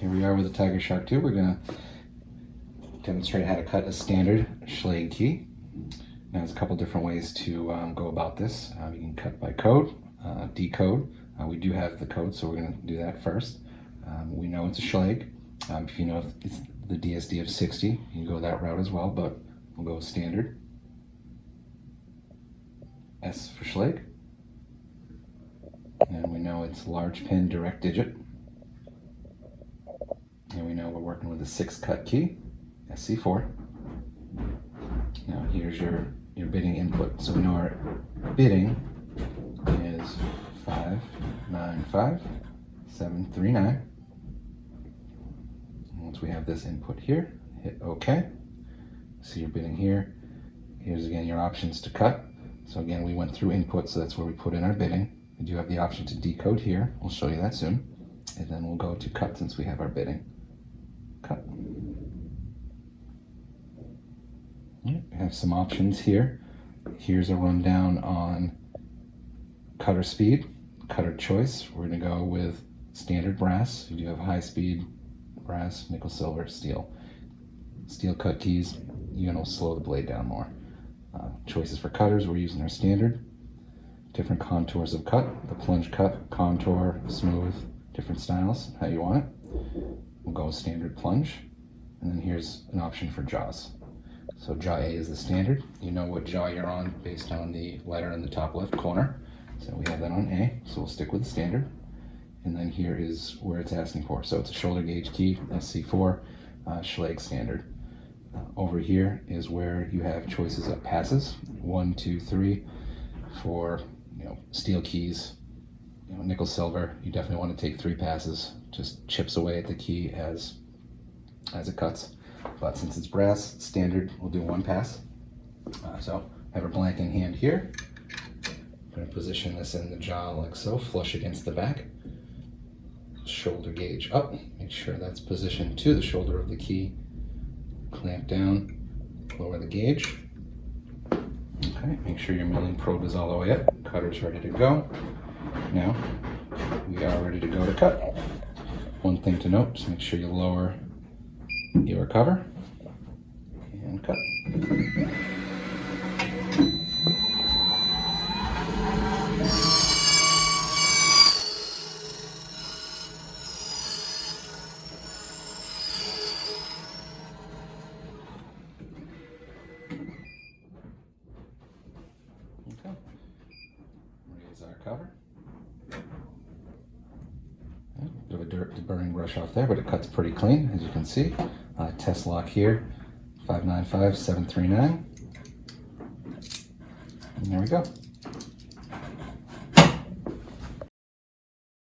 Here we are with the Tiger Shark 2. We're going to demonstrate how to cut a standard Schlage key. Now there's a couple different ways to go about this. You can cut by code, decode. We do have the code, so we're going to do that first. We know it's a Schlage. If you know it's the DSD of 60, you can go that route as well, but we'll go standard. S for Schlage. And we know it's large pin direct digit. And we know we're working with a 6-cut key, SC4. Now here's your bidding input. So we know our bidding is 595739. Once we have this input here, hit OK. See your bidding here. Here's again your options to cut. So again, we went through input, so that's where we put in our bidding. We do have the option to decode here. We'll show you that soon. And then we'll go to cut since we have our bidding. Cut. We have some options here. Here's a rundown on cutter speed, cutter choice. We're going to go with standard brass. You do have high speed brass, nickel, silver, steel. Steel cut keys, you're going to slow the blade down more. Choices for cutters, we're using our standard. Different contours of cut, the plunge cut, contour, smooth, different styles, how you want it. We'll go with standard plunge, and then here's an option for jaws. So jaw A is the standard. You know what jaw you're on based on the letter in the top left corner. So we have that on A, so we'll stick with the standard. And then here is where it's asking for. So it's a shoulder gauge key, SC4, Schlage standard. Over here is where you have choices of passes, 1, 2, 3, for steel keys, nickel, silver. You definitely want to take 3 passes. Just chips away at the key as it cuts. But since it's brass standard, we'll do 1 pass. So have a blank in hand here. I'm going to position this in the jaw like so, flush against the back. Shoulder gauge up. Make sure that's positioned to the shoulder of the key. Clamp down, lower the gauge. Okay, make sure your milling probe is all the way up. Cutter's ready to go. Now, we are ready to go to cut. One thing to note, just make sure you lower your cover and cut. Okay. Raise our cover. Bit of a burning brush off there, but it cuts pretty clean, as you can see. Test lock here, 595739. And there we go.